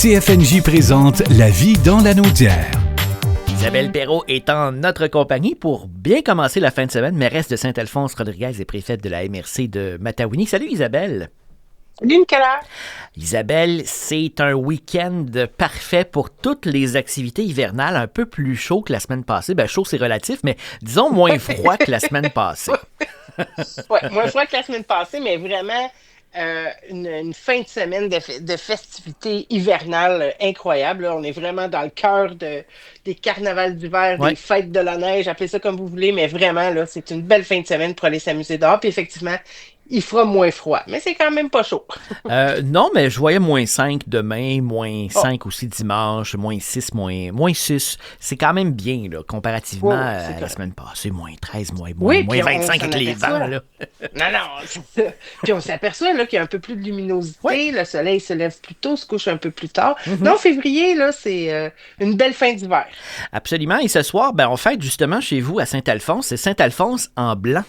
CFNJ présente La vie dans la Naudière. Isabelle Perrault est en notre compagnie pour bien commencer la fin de semaine. Mairesse de Saint-Alphonse-Rodriguez et préfète de la MRC de Mataouini. Salut Isabelle. Salut Nicolas. Isabelle, c'est un week-end parfait pour toutes les activités hivernales, un peu plus chaud que la semaine passée. Ben chaud c'est relatif, mais disons moins froid que la semaine passée. Ouais, moins froid que la semaine passée, mais vraiment une fin de semaine de festivités hivernales incroyables. Là. On est vraiment dans le cœur des carnavals d'hiver, Ouais. des fêtes de la neige, appelez ça comme vous voulez, mais vraiment, là, c'est une belle fin de semaine pour aller s'amuser dehors. Puis effectivement, il fera moins froid, mais c'est quand même pas chaud. Non, mais je voyais moins 5 demain, moins Oh. 5 aussi dimanche, moins 6, moins 6. C'est quand même bien, là, comparativement Oui, à c'est la correct. semaine passée, moins 13, moins Oui, moins puis on 25 s'en avec les aperçoit. vents, là. Non, c'est ça. Puis on s'aperçoit là, qu'il y a un peu plus de luminosité, Ouais. le soleil se lève plus tôt, se couche un peu plus tard. Mhm. Non, février, là, c'est une belle fin d'hiver. Absolument. Et ce soir, ben, on fête justement chez vous à Saint-Alphonse. C'est Saint-Alphonse en blanc.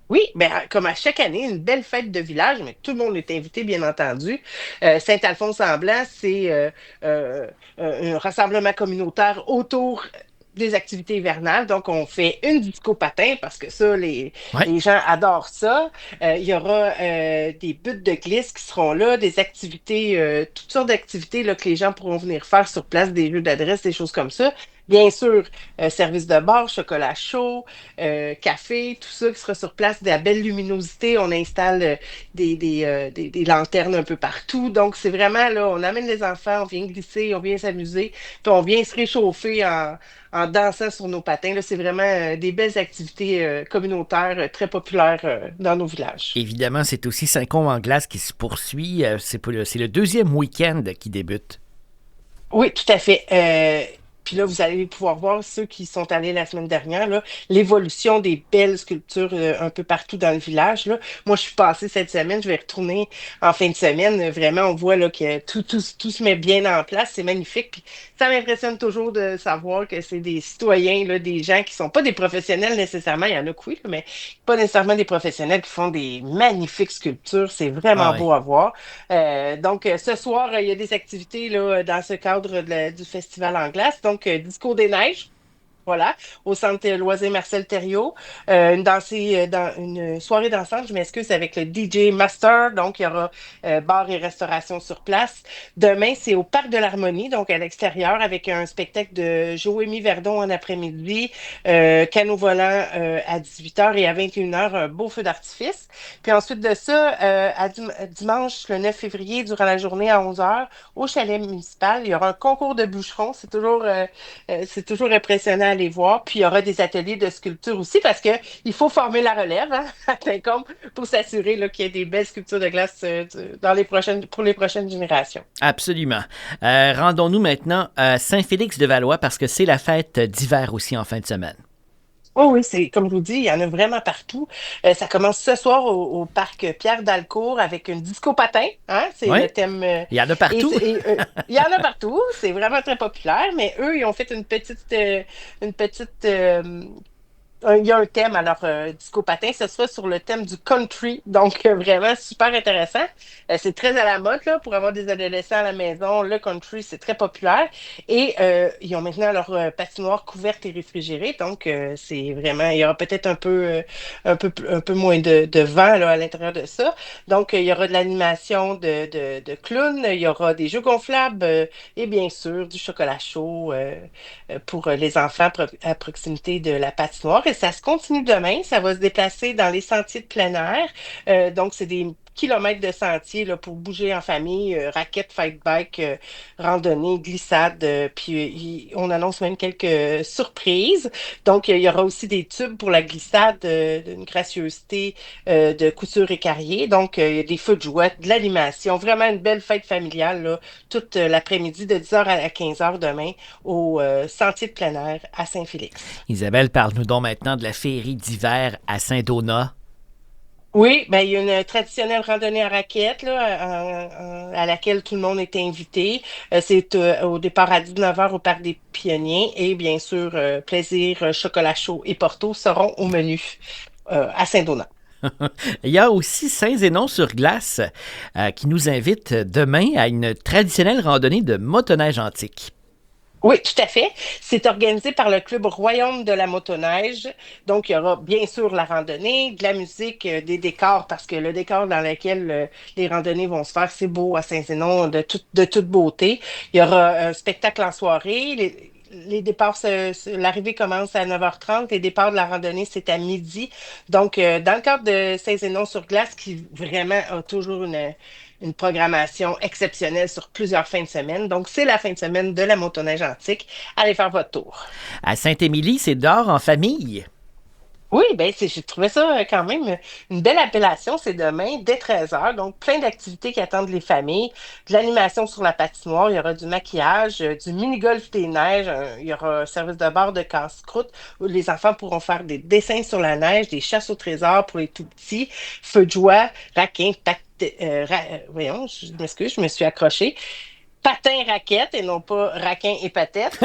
Oui, ben, comme à chaque année, une belle fête de village, mais tout le monde est invité, bien entendu. Saint-Alphonse-en-Blanc, c'est un rassemblement communautaire autour des activités hivernales. Donc, on fait une disco patin parce que ça, Ouais. les gens adorent ça. Il y aura des buttes de glisse qui seront là, des activités, toutes sortes d'activités là, que les gens pourront venir faire sur place, des jeux d'adresse, des choses comme ça. Bien sûr, service de bar, chocolat chaud, café, tout ça qui sera sur place, de la belle luminosité. On installe des lanternes un peu partout. Donc, c'est vraiment là, on amène les enfants, on vient glisser, on vient s'amuser, puis on vient se réchauffer en dansant sur nos patins. Là, c'est vraiment des belles activités communautaires très populaires dans nos villages. Évidemment, c'est aussi Saint-Côme en glace qui se poursuit. C'est le deuxième week-end qui débute. Oui, tout à fait. Puis là, vous allez pouvoir voir, ceux qui sont allés la semaine dernière, là, l'évolution des belles sculptures un peu partout dans le village. Là. Moi, je suis passée cette semaine, je vais retourner en fin de semaine. Vraiment, on voit là, que tout se met bien en place. C'est magnifique. Puis ça m'impressionne toujours de savoir que c'est des citoyens, là, des gens qui sont pas des professionnels nécessairement. Il y en a que oui, là, mais pas nécessairement des professionnels qui font des magnifiques sculptures. C'est Ah vraiment ouais. beau à voir. Donc, ce soir, il y a des activités là, dans ce cadre du Festival en glace. Donc, Disco des Neiges. Voilà, au centre loisir Marcel Thériault. Une soirée dansante, je m'excuse, avec le DJ Master. Donc, il y aura bar et restauration sur place. Demain, c'est au Parc de l'Harmonie, donc à l'extérieur, avec un spectacle de Joémie Verdon en après-midi, canot volant à 18h et à 21h, un beau feu d'artifice. Puis ensuite de ça, dimanche, le 9 février, durant la journée à 11h, au chalet municipal, il y aura un concours de bûcherons. C'est toujours impressionnant à aller voir. Puis il y aura des ateliers de sculpture aussi parce que il faut former la relève hein, à Saint-Côme pour s'assurer là, qu'il y ait des belles sculptures de glace pour les prochaines générations. Absolument. Rendons-nous maintenant à Saint-Félix-de-Valois parce que c'est la fête d'hiver aussi en fin de semaine. Oh oui, c'est comme je vous dis, il y en a vraiment partout. Ça commence ce soir au parc Pierre Dalcourt avec une disco patin. Hein? C'est Oui, le thème. il y en a partout. Il y en a partout. C'est vraiment très populaire. Mais eux, ils ont fait une petite il y a un thème à leur disco patin, ce sera sur le thème du country, donc vraiment super intéressant. C'est très à la mode là, pour avoir des adolescents à la maison. Le country, c'est très populaire. Et ils ont maintenant leur patinoire couverte et réfrigérée, donc c'est vraiment, il y aura peut-être un peu moins de vent là, à l'intérieur de ça. Donc il y aura de l'animation de clowns, il y aura des jeux gonflables et bien sûr du chocolat chaud. Pour les enfants à proximité de la patinoire. Et ça se continue demain. Ça va se déplacer dans les sentiers de plein air. Donc, c'est des kilomètres de sentiers là, pour bouger en famille, raquettes, fight bike, randonnée, glissade. Puis, on annonce même quelques surprises. Donc, il y aura aussi des tubes pour la glissade d'une gracieuseté de couture et carrier. Donc, il y a des feux de joie, de l'animation. Vraiment une belle fête familiale là, toute l'après-midi de 10h à 15h demain au sentier de plein air à Saint-Félix. Isabelle, parle-nous donc maintenant de la féerie d'hiver à Saint-Donat. Oui, ben, il y a une traditionnelle randonnée à raquettes là, à laquelle tout le monde est invité. C'est au départ à 19h au Parc des Pionniers et bien sûr, plaisir, chocolat chaud et porto seront au menu à Saint-Donat. Il y a aussi Saint-Zénon-sur-Glace qui nous invite demain à une traditionnelle randonnée de motoneige antique. Oui, tout à fait. C'est organisé par le Club Royaume de la motoneige. Donc, il y aura bien sûr la randonnée, de la musique, des décors, parce que le décor dans lequel les randonnées vont se faire, c'est beau à Saint-Zénon, de toute beauté. Il y aura un spectacle en soirée. Les départs, l'arrivée commence à 9h30. Les départs de la randonnée, c'est à midi. Donc, dans le cadre de Saint-Zénon-sur-Glace, qui vraiment a toujours une programmation exceptionnelle sur plusieurs fins de semaine. Donc, c'est la fin de semaine de la motoneige antique. Allez faire votre tour. À Saint-Émilie, c'est dehors en famille. Oui, ben j'ai trouvé ça quand même une belle appellation. C'est demain dès 13h. Donc, plein d'activités qui attendent les familles. De l'animation sur la patinoire. Il y aura du maquillage, du mini-golf des neiges. Il y aura un service de bar de casse-croûte où les enfants pourront faire des dessins sur la neige, des chasses au trésor pour les tout-petits, feux de joie, raquin, voyons, je m'excuse, je me suis accrochée. Patin raquette et non pas raquin et patette.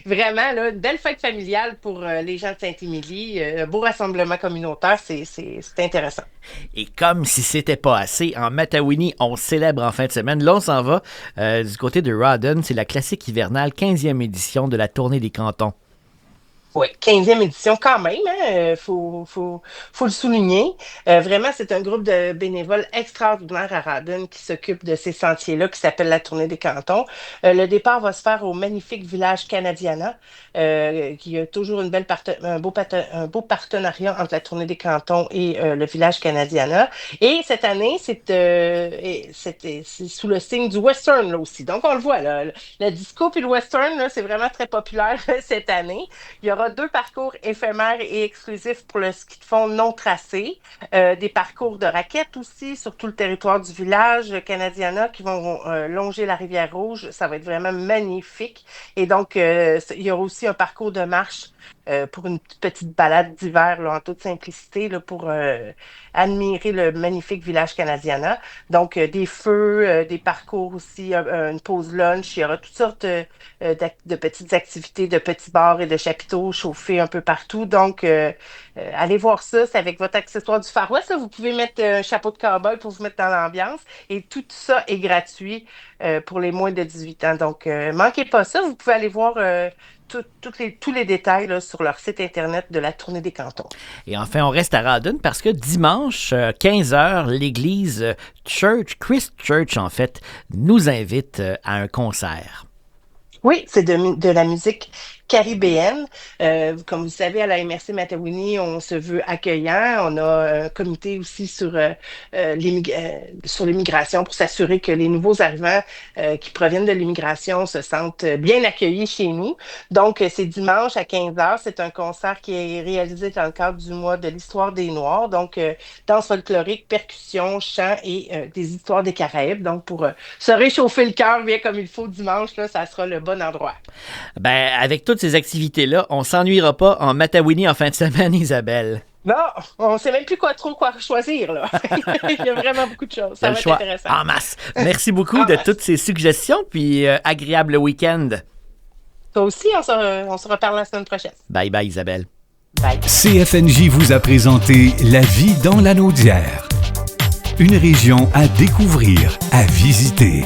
Vraiment, là, une belle fête familiale pour les gens de Saint-Émilie. Beau rassemblement communautaire, c'est intéressant. Et comme si c'était pas assez, en Matawini, on célèbre en fin de semaine. Là, on s'en va du côté de Rawdon. C'est la classique hivernale 15e édition de la Tournée des Cantons. Oui, 15e édition quand même, hein, faut le souligner. Vraiment, c'est un groupe de bénévoles extraordinaires à Rawdon qui s'occupe de ces sentiers-là qui s'appelle la Tournée des Cantons. Le départ va se faire au magnifique village Canadiana, qui a toujours un beau partenariat entre la Tournée des Cantons et le village Canadiana. Et cette année, c'est sous le signe du western là aussi. Donc, on le voit, là, le disco puis le western, là, c'est vraiment très populaire cette année. Il y aura 2 parcours éphémères et exclusifs pour le ski de fond non tracé, des parcours de raquettes aussi sur tout le territoire du village Canadiana qui vont longer la rivière Rouge. Ça va être vraiment magnifique. Et donc, il y aura aussi un parcours de marche pour une petite balade d'hiver là, en toute simplicité là, pour admirer le magnifique village Canadiana. Donc, des feux, des parcours aussi, une pause lunch. Il y aura toutes sortes de petites activités, de petits bars et de chapiteaux chauffés un peu partout. Donc, allez voir ça. C'est avec votre accessoire du Far West. Là. Vous pouvez mettre un chapeau de cowboy pour vous mettre dans l'ambiance. Et tout ça est gratuit pour les moins de 18 ans. Donc, manquez pas ça. Vous pouvez aller voir tous les détails là, sur leur site Internet de la Tournée des Cantons. Et enfin, on reste à Rawdon parce que dimanche, 15h, l'église Christ Church, en fait, nous invite à un concert. Oui, c'est de la musique caribéenne. Comme vous savez, à la MRC Matawini, on se veut accueillant. On a un comité aussi sur l'immigration pour s'assurer que les nouveaux arrivants qui proviennent de l'immigration se sentent bien accueillis chez nous. Donc, c'est dimanche à 15h. C'est un concert qui est réalisé dans le cadre du mois de l'histoire des Noirs. Donc, danse folklorique, percussion, chant et des histoires des Caraïbes. Donc, pour se réchauffer le cœur bien comme il faut dimanche, là, ça sera le bon endroit. Ben, avec toutes ces activités-là, on s'ennuiera pas en Matawini en fin de semaine, Isabelle. Non, on ne sait même plus quoi choisir, là. Il y a vraiment beaucoup de choses. Ça va être choix intéressant. En masse. Merci beaucoup de toutes ces suggestions, puis agréable week-end. Toi aussi, on se reparle la semaine prochaine. Bye bye, Isabelle. Bye. CFNJ vous a présenté La vie dans la Naudière. Une région à découvrir, à visiter.